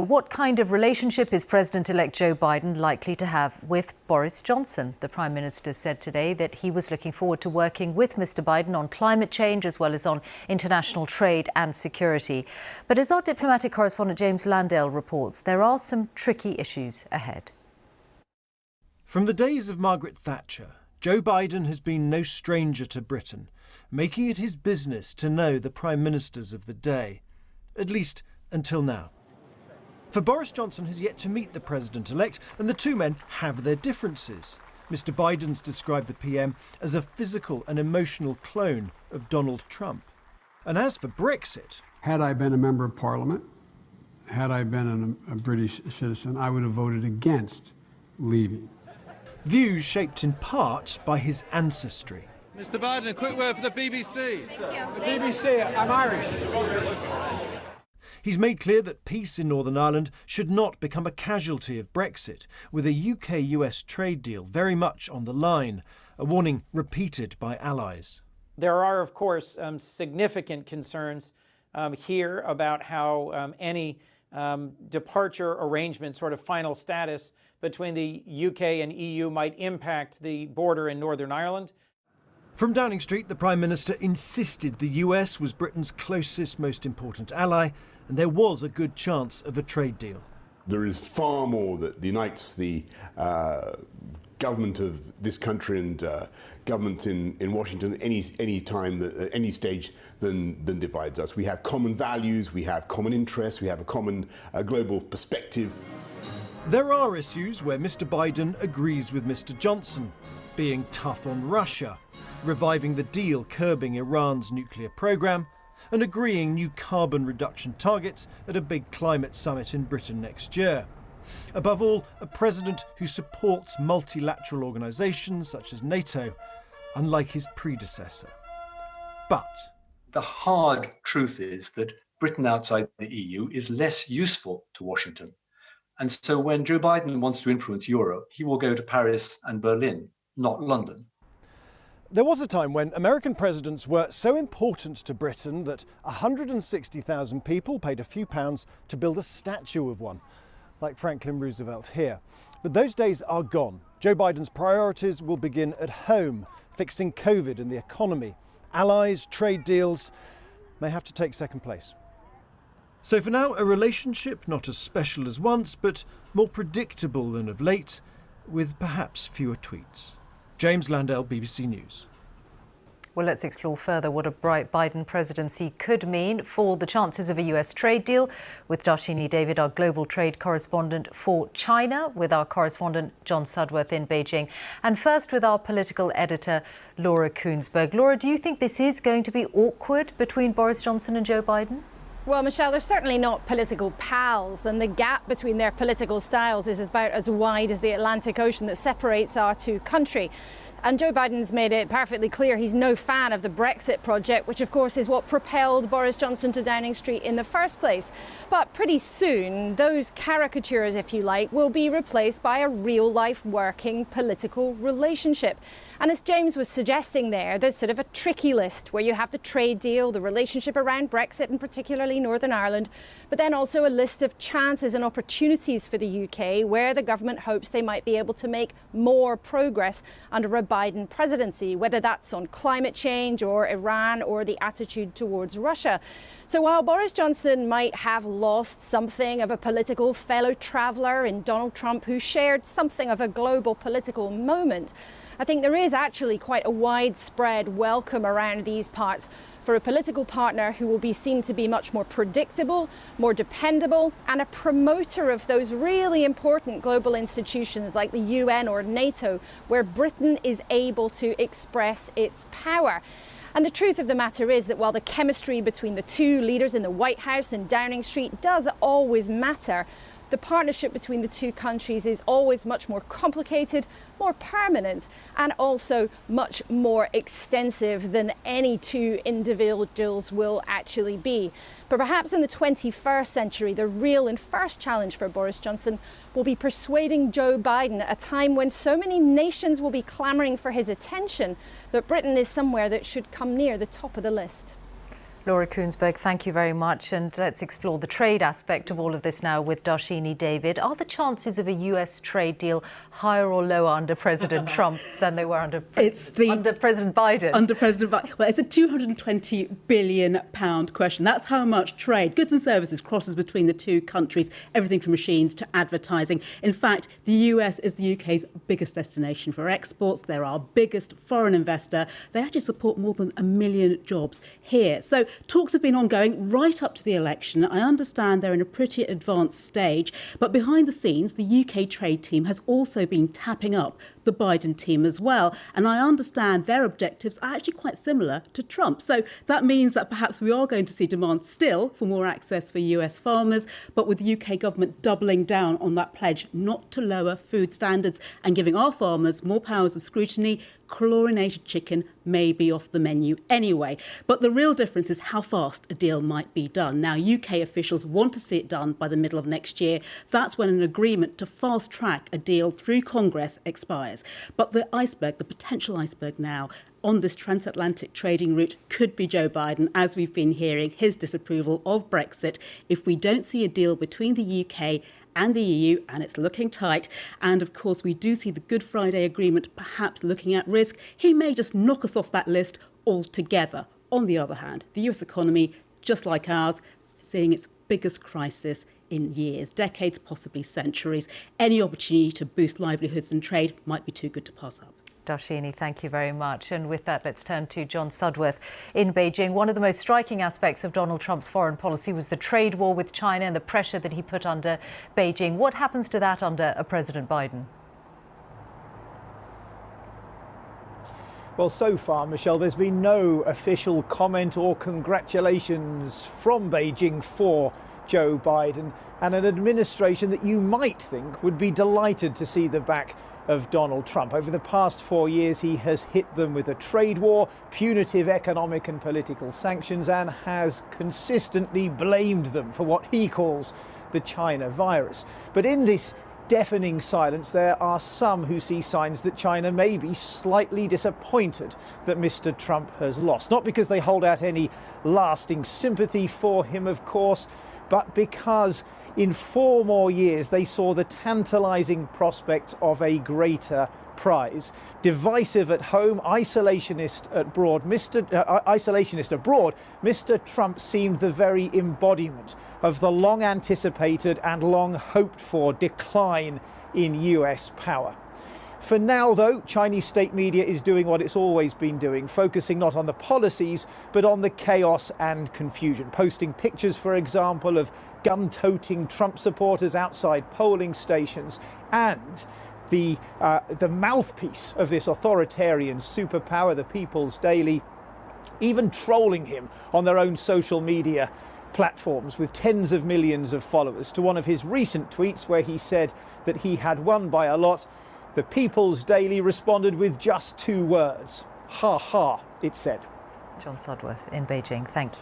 What kind of relationship is President-elect Joe Biden likely to have with Boris Johnson? The Prime Minister said today that he was looking forward to working with Mr. Biden on climate change as well as on international trade and security. But as our diplomatic correspondent James Landale reports, there are some tricky issues ahead. From the days of Margaret Thatcher, Joe Biden has been no stranger to Britain, making it his business to know the Prime Ministers of the day, at least until now. For Boris Johnson has yet to meet the President-elect, and the two men have their differences. Mr. Biden's described the PM as a physical and emotional clone of Donald Trump. And as for Brexit... Had I been a member of Parliament, had I been a British citizen, I would have voted against leaving. Views shaped in part by his ancestry. Mr. Biden, a quick word for the BBC. The BBC, I'm Irish. He's made clear that peace in Northern Ireland should not become a casualty of Brexit, with a UK-US trade deal very much on the line, a warning repeated by allies. There are, of course, significant concerns here about how any departure arrangement, sort of final status between the UK and EU might impact the border in Northern Ireland. From Downing Street, the Prime Minister insisted the US was Britain's closest, most important ally, and there was a good chance of a trade deal. There is far more that unites the government of this country and government in Washington any time, at any stage, than divides us. We have common values, we have common interests, we have a common global perspective. There are issues where Mr. Biden agrees with Mr. Johnson, being tough on Russia, reviving the deal curbing Iran's nuclear program, and agreeing new carbon reduction targets at a big climate summit in Britain next year. Above all, a president who supports multilateral organisations such as NATO, unlike his predecessor. But the hard truth is that Britain outside the EU is less useful to Washington. And so when Joe Biden wants to influence Europe, he will go to Paris and Berlin, not London. There was a time when American presidents were so important to Britain that 160,000 people paid a few pounds to build a statue of one, like Franklin Roosevelt here. But those days are gone. Joe Biden's priorities will begin at home, fixing COVID and the economy. Allies, trade deals may have to take second place. So for now, a relationship not as special as once, but more predictable than of late, with perhaps fewer tweets. James Landale, BBC News. Well, let's explore further what a bright Biden presidency could mean for the chances of a US trade deal with Dharshini David, our global trade correspondent for China, with our correspondent Jon Sudworth in Beijing. And first with our political editor, Laura Kuenssberg. Laura, do you think this is going to be awkward between Boris Johnson and Joe Biden? Well, Mishal, they're certainly not political pals, and the gap between their political styles is about as wide as the Atlantic Ocean that separates our two countries. And Joe Biden's made it perfectly clear he's no fan of the Brexit project, which of course is what propelled Boris Johnson to Downing Street in the first place. But pretty soon, those caricatures, if you like, will be replaced by a real-life working political relationship. And as James was suggesting there's sort of a tricky list where you have the trade deal, the relationship around Brexit and particularly Northern Ireland, but then also a list of chances and opportunities for the UK where the government hopes they might be able to make more progress under a Biden presidency, whether that's on climate change or Iran or the attitude towards Russia. So while Boris Johnson might have lost something of a political fellow traveller in Donald Trump, who shared something of a global political moment, I think there is actually quite a widespread welcome around these parts for a political partner who will be seen to be much more predictable, more dependable, and a promoter of those really important global institutions like the UN or NATO, where Britain is able to express its power. And the truth of the matter is that while the chemistry between the two leaders in the White House and Downing Street does always matter, the partnership between the two countries is always much more complicated, more permanent, and also much more extensive than any two individuals will actually be. But perhaps in the 21st century, the real and first challenge for Boris Johnson will be persuading Joe Biden at a time when so many nations will be clamouring for his attention that Britain is somewhere that should come near the top of the list. Laura Kuenssberg, thank you very much. And let's explore the trade aspect of all of this now with Dharshini David. Are the chances of a US trade deal higher or lower under President Trump than they were under President Biden? Under President Biden. Well, it's a £220 billion question. That's how much trade, goods and services, crosses between the two countries, everything from machines to advertising. In fact, the US is the UK's biggest destination for exports. They're our biggest foreign investor. They actually support more than 1 million jobs here. So talks have been ongoing right up to the election. I understand they're in a pretty advanced stage, but behind the scenes, the UK trade team has also been tapping up the Biden team as well. And I understand their objectives are actually quite similar to Trump. So that means that perhaps we are going to see demand still for more access for US farmers, but with the UK government doubling down on that pledge not to lower food standards and giving our farmers more powers of scrutiny, chlorinated chicken may be off the menu anyway. But the real difference is how fast a deal might be done. Now, UK officials want to see it done by the middle of next year. That's when an agreement to fast track a deal through Congress expires. But the iceberg, the potential iceberg now, on this transatlantic trading route could be Joe Biden, as we've been hearing, his disapproval of Brexit if we don't see a deal between the UK and the EU, and it's looking tight. And of course, we do see the Good Friday Agreement perhaps looking at risk. He may just knock us off that list altogether. On the other hand, the US economy, just like ours, seeing its biggest crisis in years, decades, possibly centuries. Any opportunity to boost livelihoods and trade might be too good to pass up. Dharshini, thank you very much. And with that, let's turn to Jon Sudworth in Beijing. One of the most striking aspects of Donald Trump's foreign policy was the trade war with China and the pressure that he put under Beijing. What happens to that under President Biden? Well, so far, Michelle, there's been no official comment or congratulations from Beijing for Joe Biden, and an administration that you might think would be delighted to see the back of Donald Trump. Over the past 4 years, he has hit them with a trade war, punitive economic and political sanctions, and has consistently blamed them for what he calls the China virus. But in this deafening silence, there are some who see signs that China may be slightly disappointed that Mr. Trump has lost. Not because they hold out any lasting sympathy for him, of course, but because in 4 more years they saw the tantalizing prospect of a greater prize. Divisive at home, isolationist abroad, Mr. Trump seemed the embodiment of the long anticipated and long hoped for decline in US power. For now, though, Chinese state media is doing what it's always been doing, focusing not on the policies, but on the chaos and confusion. Posting pictures, for example, of gun-toting Trump supporters outside polling stations, and the mouthpiece of this authoritarian superpower, the People's Daily, even trolling him on their own social media platforms with tens of millions of followers. To one of his recent tweets where he said that he had won by a lot, the People's Daily responded with just 2 words. Ha ha, it said. Jon Sudworth in Beijing, thank you.